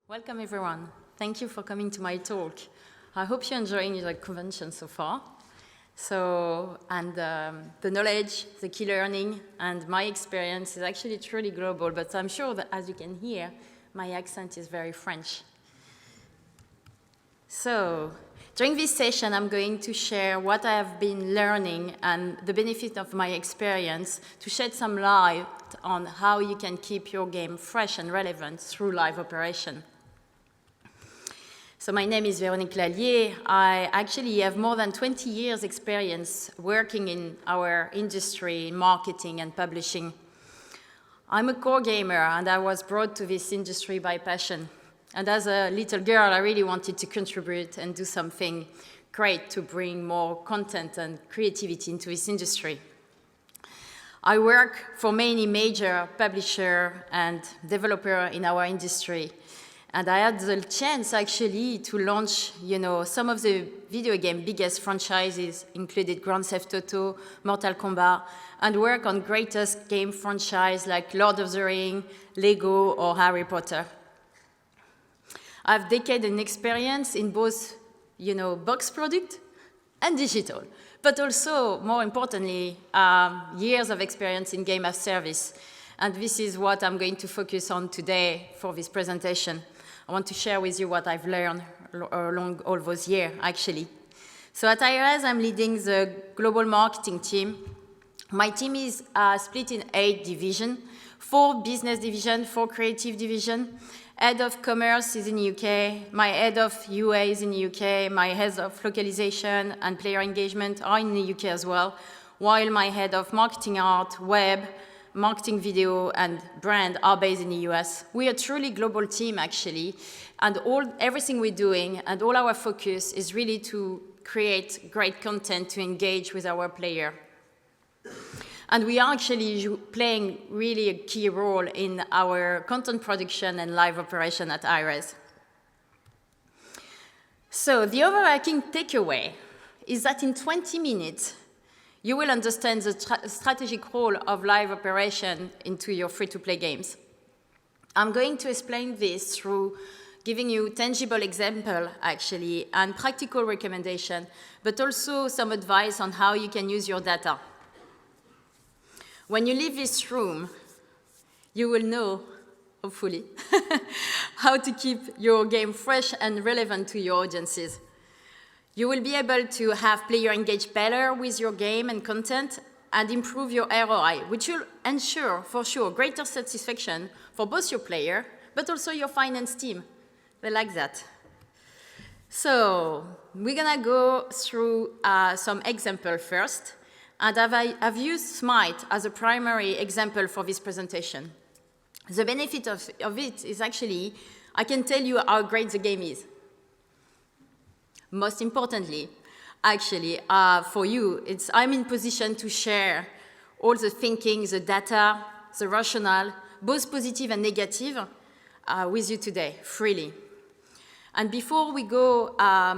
Welcome, everyone. Thank you for coming to my talk. I hope you're enjoying the convention so far. The knowledge, the key learning, and my experience is actually truly global, but I'm sure that, as you can hear, my accent is very French. So, during this session, I'm going to share what I have been learning and the benefit of my experience to shed some light on how you can keep your game fresh and relevant through live operation. So my name is Véronique Lallier. I actually have more than 20 years experience working in our industry, marketing and publishing. I'm a core gamer and I was brought to this industry by passion. And as a little girl, I really wanted to contribute and do something great to bring more content and creativity into this industry. I work for many major publishers and developers in our industry. And I had the chance, actually, to launch, some of the video game biggest franchises, included Grand Theft Auto, Mortal Kombat, and work on greatest game franchise like Lord of the Rings, Lego, or Harry Potter. I have decades in experience in both, box product and digital, but also, more importantly, years of experience in game as service. And this is what I'm going to focus on today for this presentation. I want to share with you what I've learned along all those years, actually. So at IRES, I'm leading the global marketing team. My team is split in 8 divisions, 4 business divisions, 4 creative divisions. Head of commerce is in the UK, my head of UA is in the UK, my head of localization and player engagement are in the UK as well, while my head of marketing art, web, marketing video, and brand are based in the US. We are a truly global team, actually, and everything we're doing and all our focus is really to create great content to engage with our player. And we are actually playing really a key role in our content production and live operation at IRES. So the overarching takeaway is that in 20 minutes, you will understand the strategic role of live operation into your free-to-play games. I'm going to explain this through giving you tangible example, actually, and practical recommendation, but also some advice on how you can use your data. When you leave this room, you will know, hopefully, how to keep your game fresh and relevant to your audiences. You will be able to have players engage better with your game and content and improve your ROI, which will ensure, for sure, greater satisfaction for both your player, but also your finance team. They like that. So we're going to go through some examples first. And I've used Smite as a primary example for this presentation. The benefit of it is actually, I can tell you how great the game is. Most importantly, actually, for you, I'm in position to share all the thinking, the data, the rationale, both positive and negative, with you today, freely. And before we go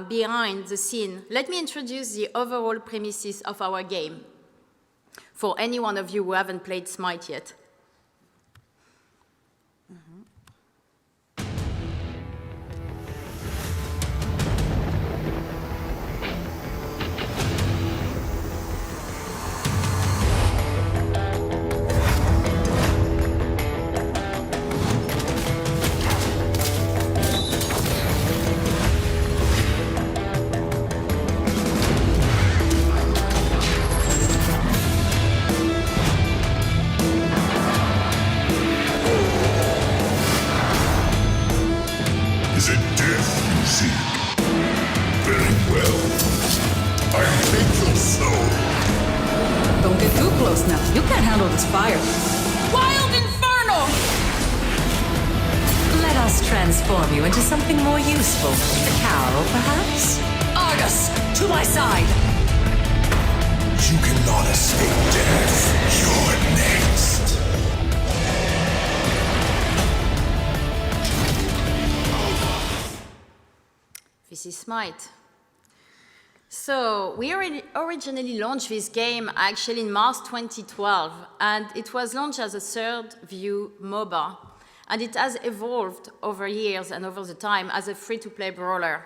behind the scene, let me introduce the overall premises of our game for any one of you who haven't played Smite yet. Transform you into something more useful. A cow, perhaps? Argus, to my side! You cannot escape death. You're next. This is Smite. So we originally launched this game actually in March 2012, and it was launched as a third view MOBA. And it has evolved over years and over the time as a free-to-play brawler.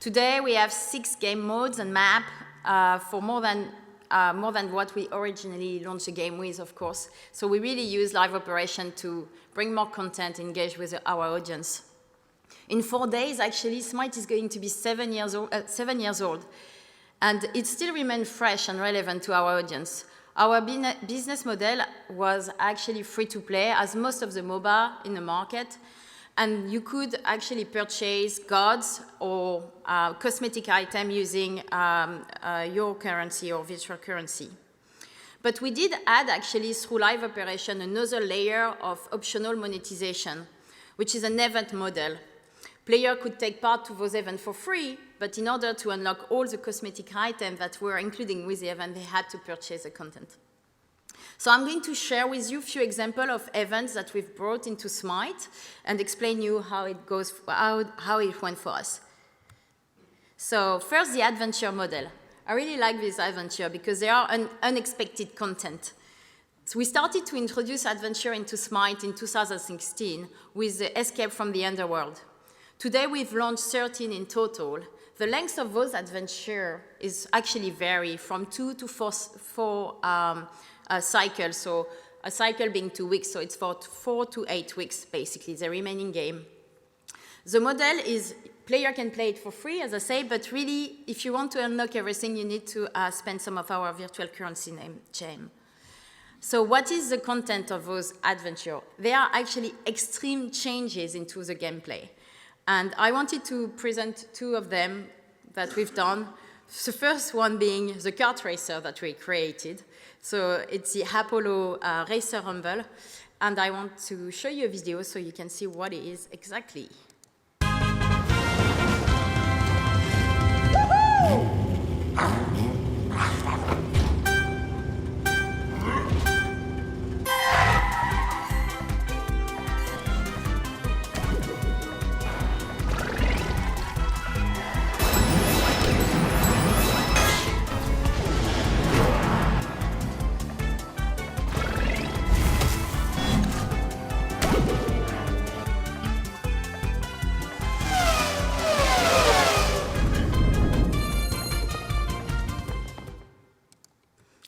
Today, we have 6 game modes and map for more than what we originally launched the game with, of course. So we really use live operation to bring more content, engage with our audience. In 4 days, actually, Smite is going to be 7 years old. And it still remains fresh and relevant to our audience. Our business model was actually free-to-play, as most of the MOBA in the market. And you could actually purchase gods or cosmetic item using your currency or virtual currency. But we did add, actually, through live operation, another layer of optional monetization, which is an event model. Player could take part to those events for free, but in order to unlock all the cosmetic items that were including with the event, they had to purchase the content. So I'm going to share with you a few examples of events that we've brought into Smite and explain you how it goes, how it went for us. So first, the adventure model. I really like this adventure because they are unexpected content. So we started to introduce adventure into Smite in 2016 with the Escape from the Underworld. Today, we've launched 13 in total. The length of those adventures is actually vary from 2 to 4 cycles. So a cycle being 2 weeks, so it's for 4 to 8 weeks, basically, the remaining game. The model is player can play it for free, as I say, but really, if you want to unlock everything, you need to spend some of our virtual currency name gem. So what is the content of those adventures? They are actually extreme changes into the gameplay. And I wanted to present 2 of them that we've done. The first one being the kart racer that we created. So it's the Apollo Racer Rumble. And I want to show you a video so you can see what it is exactly.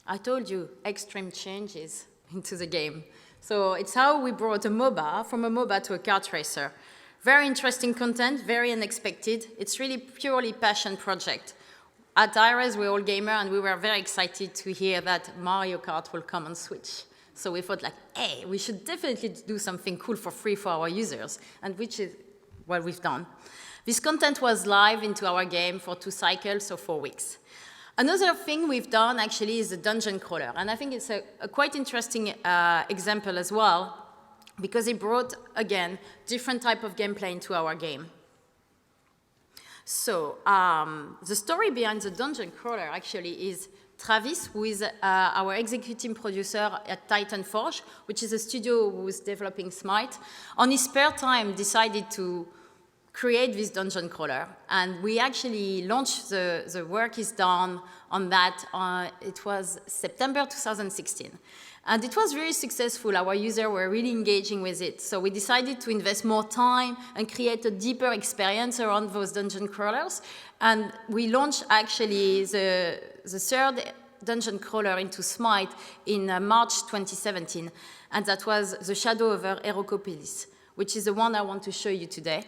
I told you, extreme changes into the game. So it's how we brought a MOBA, from a MOBA to a kart racer. Very interesting content, very unexpected. It's really purely passion project. At IRES, we're all gamer, and we were very excited to hear that Mario Kart will come on Switch. So we thought, like, hey, we should definitely do something cool for free for our users, and which is what we've done. This content was live into our game for 2 cycles, so 4 weeks. Another thing we've done, actually, is the dungeon crawler. And I think it's a quite interesting example as well, because it brought, again, different type of gameplay into our game. So the story behind the dungeon crawler, actually, is Travis, who is our executive producer at Titan Forge, which is a studio who's developing Smite. On his spare time, decided to create this dungeon crawler. And we actually launched the work is done on that. It was September 2016. And it was very successful. Our users were really engaging with it. So we decided to invest more time and create a deeper experience around those dungeon crawlers. And we launched actually the 3rd dungeon crawler into Smite in March 2017. And that was the Shadow over Herocopolis, which is the one I want to show you today.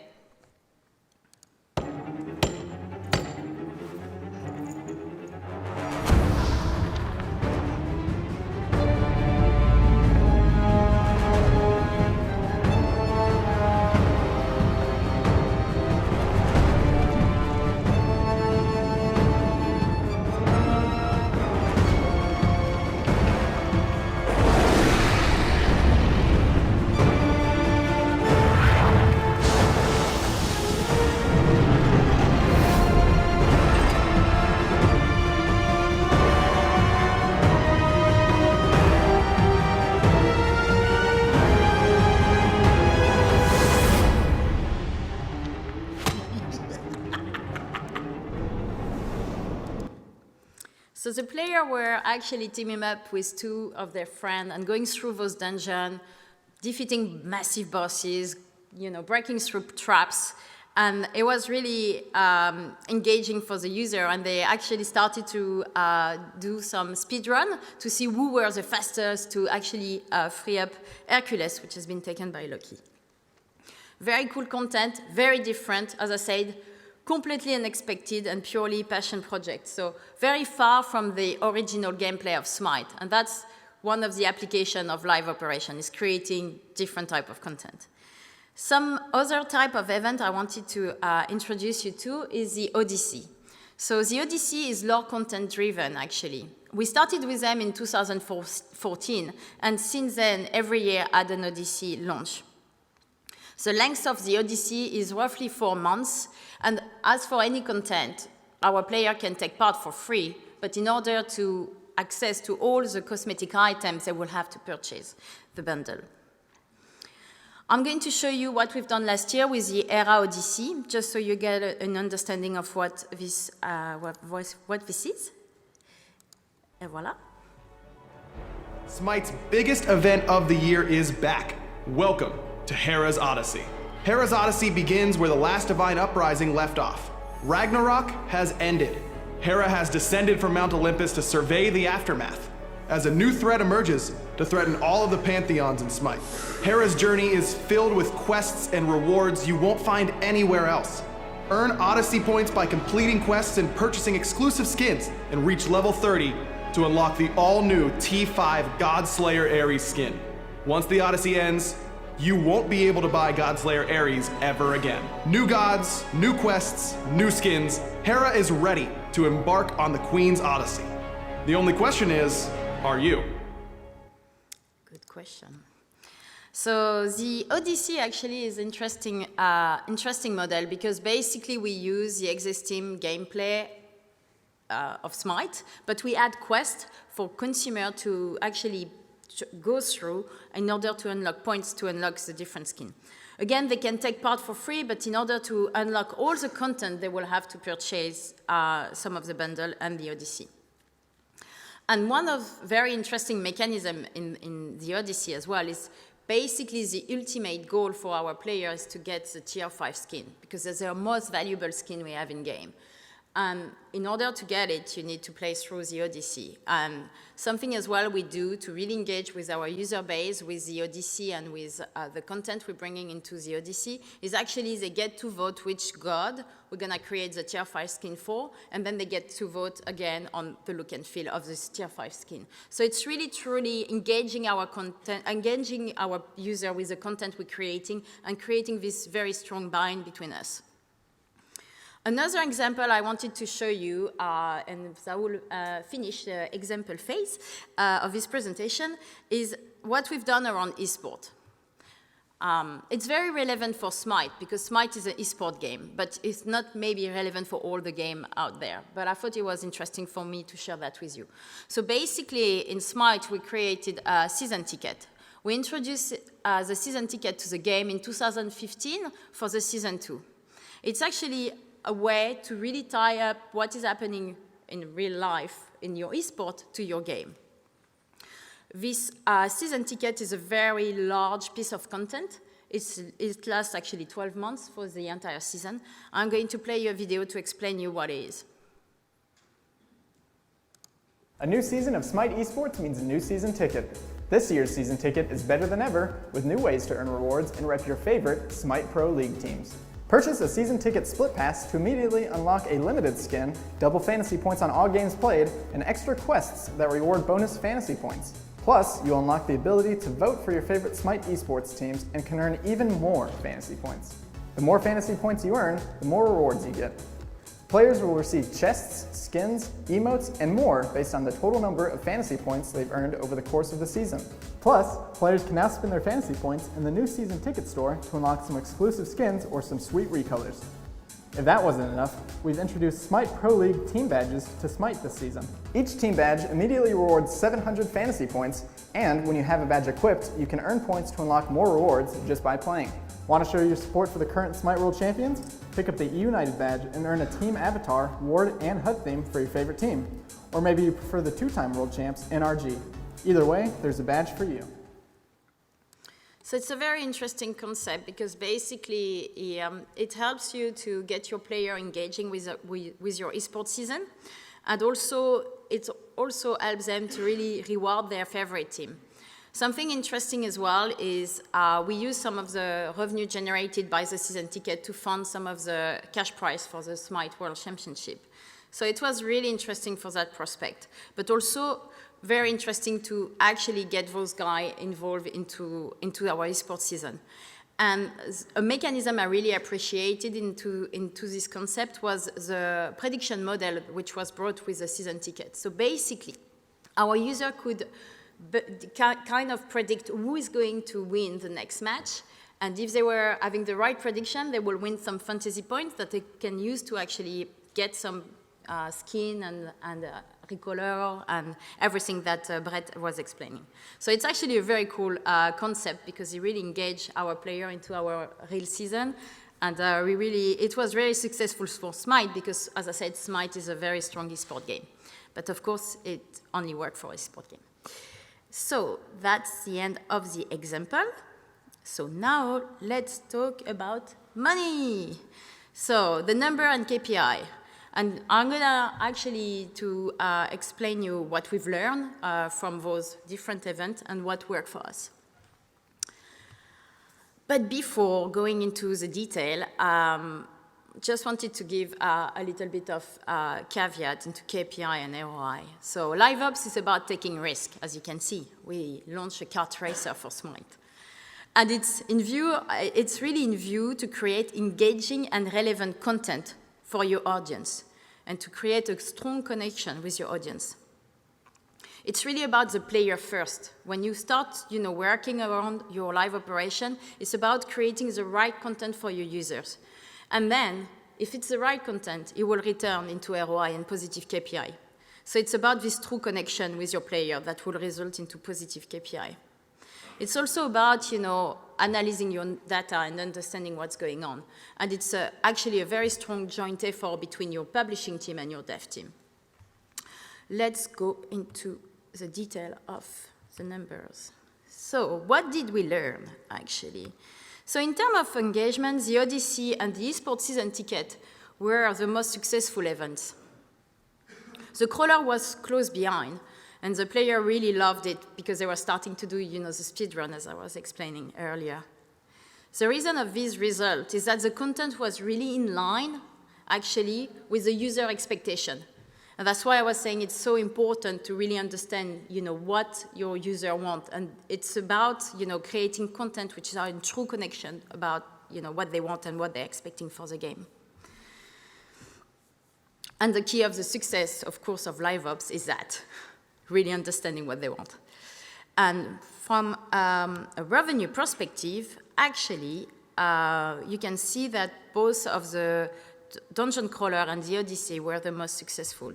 So the player were actually teaming up with 2 of their friends and going through those dungeons, defeating massive bosses, breaking through traps. And it was really engaging for the user, and they actually started to do some speed run to see who were the fastest to actually free up Hercules, which has been taken by Loki. Very cool content, very different, as I said, completely unexpected and purely passion project. So very far from the original gameplay of Smite, and that's one of the applications of live operation, is creating different type of content. Some other type of event I wanted to introduce you to is the Odyssey. So the Odyssey is lore content driven, actually. We started with them in 2014, and since then, every year had an Odyssey launch. The length of the Odyssey is roughly 4 months, and as for any content, our player can take part for free, but in order to access to all the cosmetic items, they will have to purchase the bundle. I'm going to show you what we've done last year with the Era Odyssey, just so you get an understanding of what this is. Et voilà. Smite's biggest event of the year is back. Welcome to Hera's Odyssey. Hera's Odyssey begins where the last divine uprising left off. Ragnarok has ended. Hera has descended from Mount Olympus to survey the aftermath, as a new threat emerges to threaten all of the pantheons in Smite. Hera's journey is filled with quests and rewards you won't find anywhere else. Earn Odyssey points by completing quests and purchasing exclusive skins, and reach level 30 to unlock the all-new T5 Godslayer Ares skin. Once the Odyssey ends, you won't be able to buy Godslayer Ares ever again. New gods, new quests, new skins. Hera is ready to embark on the Queen's Odyssey. The only question is, are you? Good question. So the Odyssey actually is interesting model, because basically we use the existing gameplay of Smite, but we add quests for consumer to actually go through in order to unlock points to unlock the different skin. Again, they can take part for free, but in order to unlock all the content, they will have to purchase some of the bundle and the Odyssey. And one of very interesting mechanism in the Odyssey as well is basically the ultimate goal for our players to get the tier 5 skin, because that's the most valuable skin we have in game. And in order to get it, you need to play through the Odyssey. And something as well we do to really engage with our user base with the Odyssey and with the content we're bringing into the Odyssey is actually they get to vote which god we're going to create the tier 5 skin for, and then they get to vote again on the look and feel of this tier 5 skin. So it's really truly engaging our content, engaging our user with the content we're creating, and creating this very strong bind between us. Another example I wanted to show you, and I will finish the example phase of this presentation, is what we've done around esport. It's very relevant for Smite, because Smite is an esport game, but it's not maybe relevant for all the game out there. But I thought it was interesting for me to share that with you. So basically, in Smite, we created a season ticket. We introduced the season ticket to the game in 2015 for the season 2. It's actually a way to really tie up what is happening in real life in your esport to your game. This season ticket is a very large piece of content. It lasts actually 12 months for the entire season. I'm going to play you a video to explain you what it is. A new season of Smite Esports means a new season ticket. This year's season ticket is better than ever, with new ways to earn rewards and rep your favorite Smite Pro League teams. Purchase a season ticket split pass to immediately unlock a limited skin, double fantasy points on all games played, and extra quests that reward bonus fantasy points. Plus, you'll unlock the ability to vote for your favorite Smite Esports teams and can earn even more fantasy points. The more fantasy points you earn, the more rewards you get. Players will receive chests, skins, emotes, and more based on the total number of fantasy points they've earned over the course of the season. Plus, players can now spend their fantasy points in the new season ticket store to unlock some exclusive skins or some sweet recolors. If that wasn't enough, we've introduced Smite Pro League team badges to Smite this season. Each team badge immediately rewards 700 fantasy points, and when you have a badge equipped, you can earn points to unlock more rewards just by playing. Want to show your support for the current Smite World Champions? Pick up the United badge and earn a team avatar, ward, and HUD theme for your favorite team. Or maybe you prefer the 2-time world champs, NRG. Either way, there's a badge for you. So it's a very interesting concept because basically it helps you to get your player engaging with your esports season, and also it also helps them to really reward their favorite team. Something interesting as well is we use some of the revenue generated by the season ticket to fund some of the cash prize for the Smite World Championship. So it was really interesting for that prospect, but also very interesting to actually get those guys involved into our esports season. And a mechanism I really appreciated into this concept was the prediction model, which was brought with the season ticket. So basically, our user could kind of predict who is going to win the next match. And if they were having the right prediction, they will win some fantasy points that they can use to actually get some skin and recolor and everything that Brett was explaining. So it's actually a very cool concept because it really engaged our player into our real season. And it was very successful for Smite because, as I said, Smite is a very strong esport game. But of course, it only worked for esport game. So that's the end of the example. So now let's talk about money. So the number and KPI. And I'm gonna actually to explain you what we've learned from those different events and what worked for us. But before going into the detail, just wanted to give a little bit of caveat into KPI and ROI. So LiveOps is about taking risk, as you can see. We launched a kart racer for Smite. And it's really in view to create engaging and relevant content for your audience and to create a strong connection with your audience. It's really about the player first. When you start, working around your live operation, it's about creating the right content for your users. And then, if it's the right content, it will return into ROI and positive KPI. So it's about this true connection with your player that will result into positive KPI. It's also about, analyzing your data and understanding what's going on. And it's actually a very strong joint effort between your publishing team and your dev team. Let's go into the detail of the numbers. So what did we learn, actually? So in terms of engagement, the Odyssey and the esports season ticket were the most successful events. The crawler was close behind, and the player really loved it because they were starting to do, the speedrun, as I was explaining earlier. The reason of this result is that the content was really in line, actually, with the user expectation. And that's why I was saying it's so important to really understand, what your user wants. And it's about, creating content which is in true connection about, what they want and what they're expecting for the game. And the key of the success, of course, of LiveOps is that, really understanding what they want. And from a revenue perspective, actually, you can see that both of the Dungeon Crawler and the Odyssey were the most successful.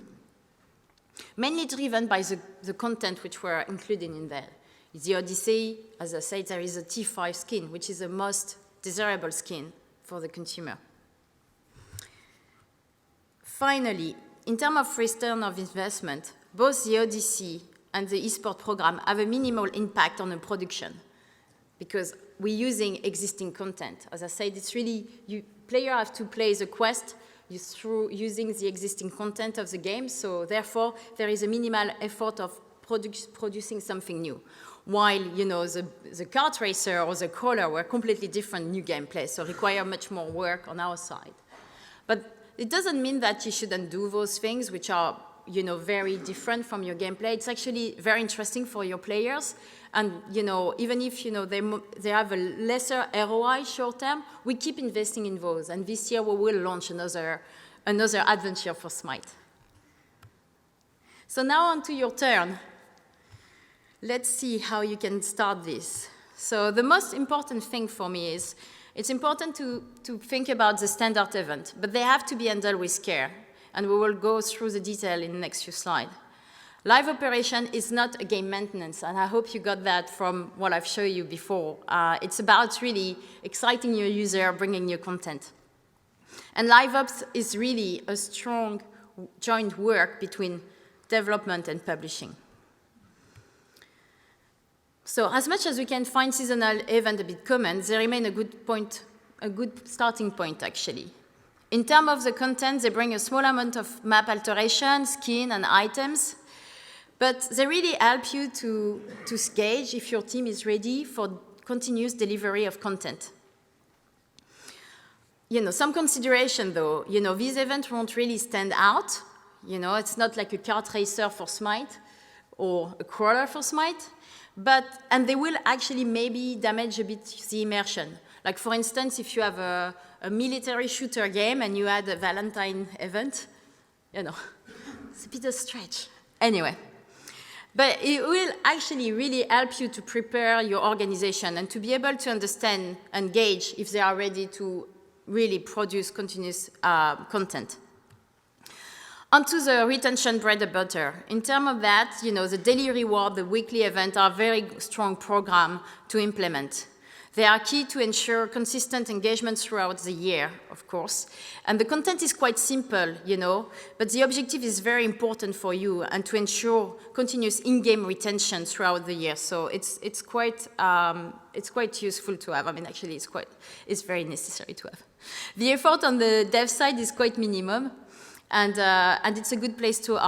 Mainly driven by the content which were included in there. The Odyssey, as I said, there is a T5 skin, which is the most desirable skin for the consumer. Finally, in terms of return of investment, both the Odyssey and the eSport program have a minimal impact on the production because we're using existing content. As I said, it's really, player have to play the quest through using the existing content of the game, so therefore there is a minimal effort of producing something new. While, the kart racer or the crawler were completely different new gameplay, so require much more work on our side. But it doesn't mean that you shouldn't do those things which are very different from your gameplay. It's actually very interesting for your players. And, even if, they have a lesser ROI short term, we keep investing in those. And this year we will launch another adventure for Smite. So now on to your turn. Let's see how you can start this. So the most important thing for me is it's important to think about the standard event, but they have to be handled with care. And we will go through the detail in the next few slides. Live operation is not a game maintenance, and I hope you got that from what I've shown you before. It's about really exciting your user, bringing new content. And LiveOps is really a strong joint work between development and publishing. So as much as we can find seasonal events a bit common, they remain a good starting point, actually. In terms of the content, they bring a small amount of map alteration, skin, and items, but they really help you to gauge if your team is ready for continuous delivery of content. Some consideration, though. These events won't really stand out. It's not like a kart racer for Smite or a crawler for Smite, and they will actually maybe damage a bit the immersion. Like, for instance, if you have a military shooter game and you add a Valentine event, it's a bit of a stretch. Anyway, but it will actually really help you to prepare your organization and to be able to understand and gauge if they are ready to really produce continuous content. Onto the retention bread and butter. In terms of that, the daily reward, the weekly event are very strong program to implement. They are key to ensure consistent engagement throughout the year, of course. And the content is quite simple, but the objective is very important for you and to ensure continuous in-game retention throughout the year. So it's quite useful to have. I mean, actually, it's very necessary to have. The effort on the dev side is quite minimum, and it's a good place to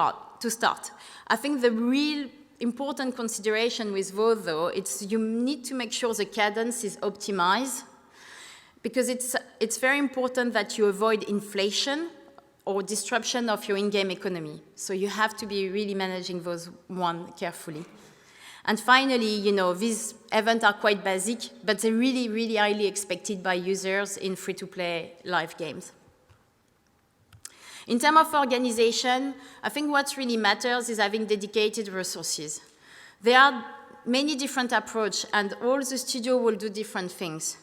start. I think the real important consideration with both, though, it's you need to make sure the cadence is optimized, because it's very important that you avoid inflation or disruption of your in-game economy. So you have to be really managing those one carefully. And finally, these events are quite basic, but they're really, really highly expected by users in free-to-play live games. In terms of organization, I think what really matters is having dedicated resources. There are many different approaches, and all the studios will do different things.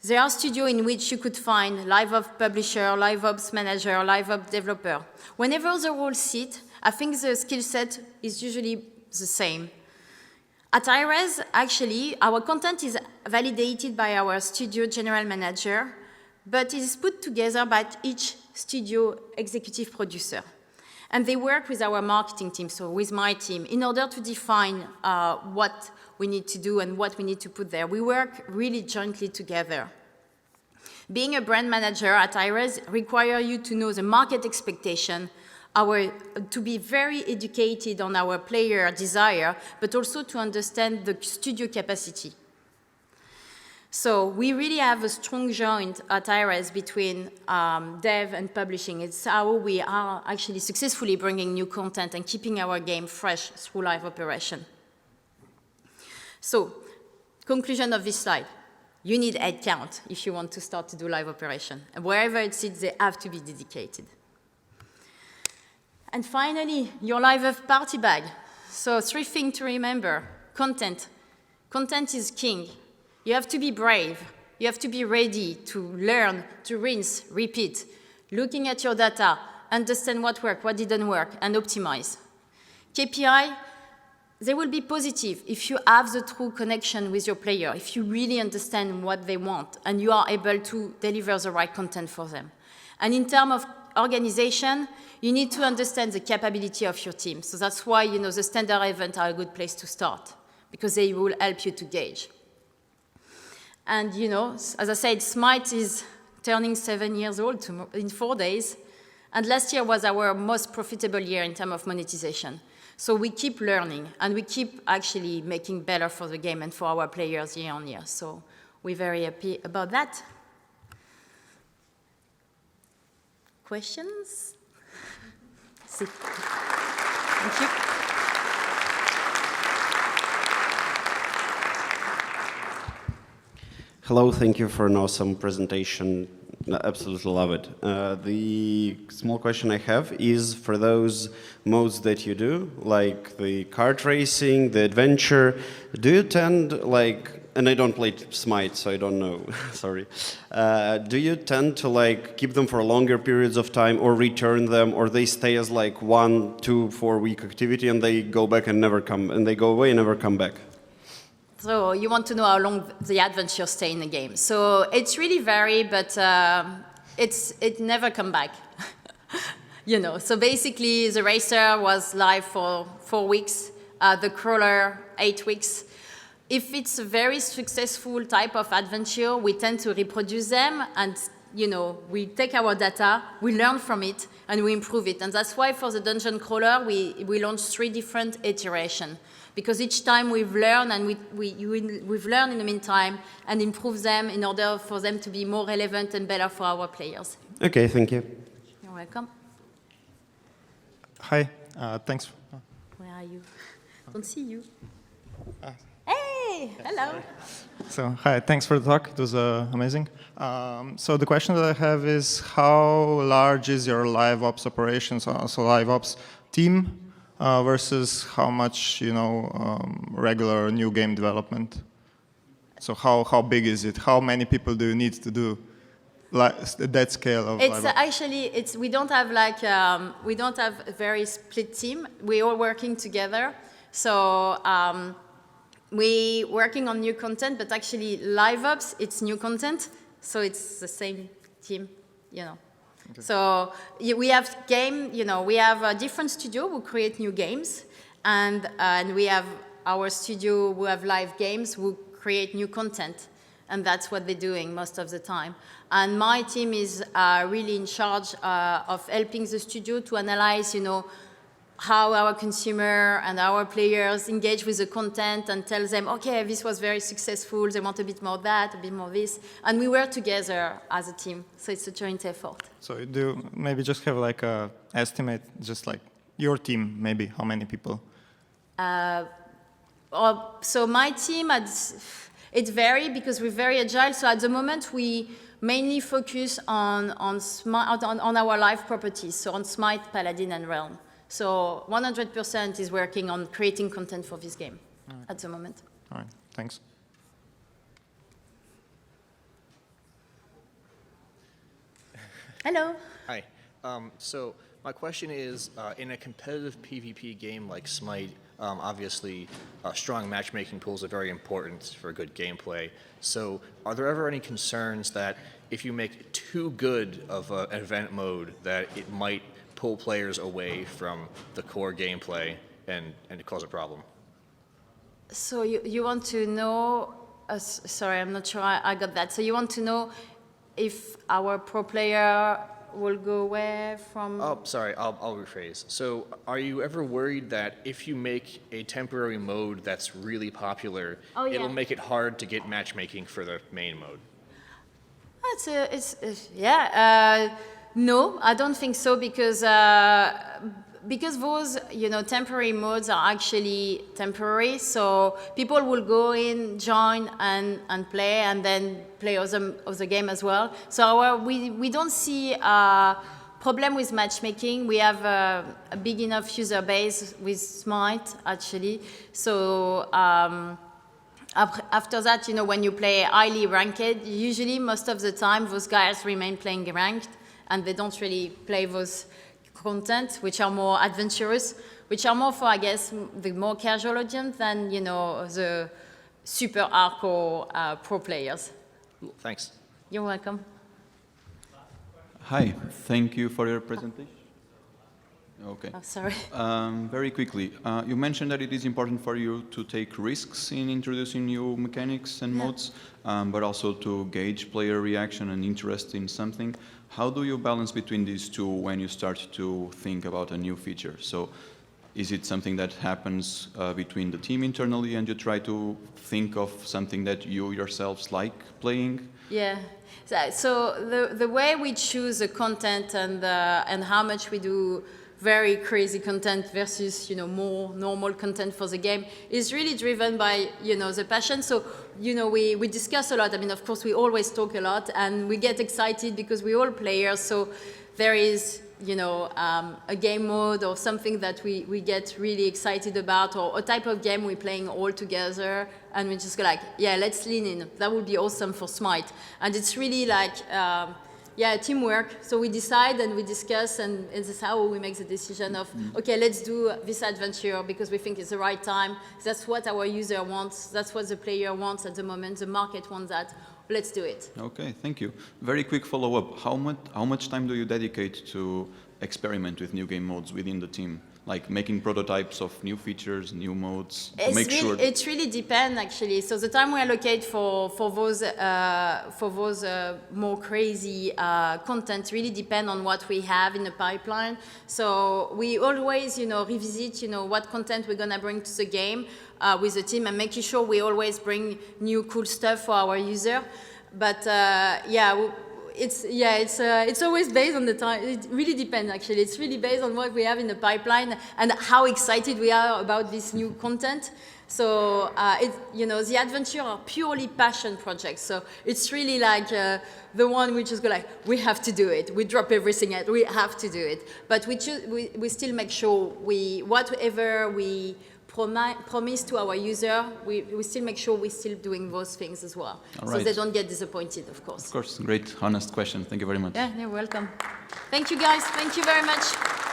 There are studios in which you could find live ops publisher, live ops manager, live ops developer. Whenever the roles sit, I think the skill set is usually the same. At iRes, actually, our content is validated by our studio general manager, but it is put together by each studio executive producer. And they work with our marketing team, so with my team, in order to define what we need to do and what we need to put there. We work really jointly together. Being a brand manager at iRes requires you to know the market expectation, to be very educated on our player desire, but also to understand the studio capacity. So we really have a strong joint at iRes between dev and publishing. It's how we are actually successfully bringing new content and keeping our game fresh through live operation. So, conclusion of this slide. You need headcount if you want to start to do live operation. And wherever it sits, they have to be dedicated. And finally, your live party bag. So 3 things to remember. Content. Content is king. You have to be brave. You have to be ready to learn, to rinse, repeat, looking at your data, understand what worked, what didn't work, and optimize. KPI, they will be positive if you have the true connection with your player, if you really understand what they want, and you are able to deliver the right content for them. And in terms of organization, you need to understand the capability of your team. So that's why, the standard events are a good place to start, because they will help you to gauge. And, as I said, Smite is turning 7 years old in 4 days. And last year was our most profitable year in terms of monetization. So we keep learning, and we keep actually making better for the game and for our players year on year. So we're very happy about that. Questions? Thank you. Hello, thank you for an awesome presentation. Absolutely love it. The small question I have is for those modes that you do, like the kart racing, the adventure, do you tend and I don't play Smite, so I don't know, sorry. Do you tend to keep them for longer periods of time or return them, or they stay as 1, 2, 4 week activity and they go back and they go away and never come back? So you want to know how long the adventure stay in the game. So it's really varied, but it never come back. So basically the racer was live for 4 weeks, the crawler 8 weeks. if it's a very successful type of adventure, we tend to reproduce them and we take our data, we learn from it, and we improve it. And that's why for the Dungeon Crawler, we launched 3 different iterations. Because each time we've learned, and we've learned in the meantime, and improved them in order for them to be more relevant and better for our players. Okay, thank you. You're welcome. Hi, thanks. Where are you? Don't see you. Hey, hello. So, hi, thanks for the talk. It was amazing. So the question that I have is, how large is your live ops operations, so live ops team, versus how much, regular new game development? So how big is it? How many people do you need to do that scale of It's live ops? actually we don't have a very split team. We're all working together. So we working on new content, but actually live ops it's new content. So it's the same team, Okay. So we have we have a different studio who create new games, and we have our studio who have live games who create new content, and that's what they're doing most of the time. And my team is really in charge of helping the studio to analyze, how our consumer and our players engage with the content and tell them, okay, this was very successful, they want a bit more of that, a bit more of this. And we work together as a team, so it's a joint effort. So you do maybe just have like a estimate, just like your team, maybe how many people? So my team, it varies because we're very agile. So at the moment, we mainly focus on our live properties, so on Smite, Paladin, and Realm. So 100% is working on creating content for this game at the moment. All right, thanks. Hello. Hi. So my question is, in a competitive PvP game like Smite, obviously strong matchmaking pools are very important for good gameplay. So are there ever any concerns that if you make too good of an event mode that it might pull players away from the core gameplay and cause a problem? So you want to know, sorry, I'm not sure I got that. So you want to know if our pro player will go away from... Oh, sorry, I'll rephrase. So are you ever worried that if you make a temporary mode that's really popular, it'll make it hard to get matchmaking for the main mode? No, I don't think so, because those temporary modes are actually temporary. So people will go in, join, and play, and then play other game as well. So we don't see a problem with matchmaking. We have a big enough user base with Smite actually. So after that, when you play highly ranked, usually most of the time those guys remain playing ranked, and they don't really play those content, which are more adventurous, which are more for, I guess, the more casual audience than, the super hardcore pro players. Cool, thanks. You're welcome. Hi, thank you for your presentation. Okay. Oh, sorry. Very quickly, you mentioned that it is important for you to take risks in introducing new mechanics and modes, but also to gauge player reaction and interest in something. How do you balance between these two when you start to think about a new feature? So is it something that happens between the team internally, and you try to think of something that you yourselves like playing? Yeah. So the way we choose the content and how much we do very crazy content versus more normal content for the game is really driven by the passion. So we discuss a lot. I mean, of course, we always talk a lot, and we get excited because we're all players. So there is a game mode or something that we get really excited about, or a type of game we're playing all together, and we just go like, yeah, let's lean in. That would be awesome for Smite. And it's really like teamwork. So we decide and we discuss, and this is how we make the decision of, okay, let's do this adventure because we think it's the right time. That's what our user wants. That's what the player wants at the moment. The market wants that. Let's do it. Okay, thank you. Very quick follow-up. How much time do you dedicate to experiment with new game modes within the team? like making prototypes of new features, new modes, to make sure? It really depends, actually. So the time we allocate for those more crazy content really depend on what we have in the pipeline. So we always, revisit, what content we're gonna bring to the game with the team, and making sure we always bring new cool stuff for our user. But it's always based on the time. It really depends, actually. It's really based on what we have in the pipeline and how excited we are about this new content. So the adventure are purely passion projects. So it's really like the one we just go like, we have to do it. We drop everything else. We have to do it. But we still make sure whatever we promise to our user, we still make sure we're still doing those things as well. All so right. they don't get disappointed, of course. Of course, great, honest question. Thank you very much. Yeah, you're welcome. Thank you, guys. Thank you very much.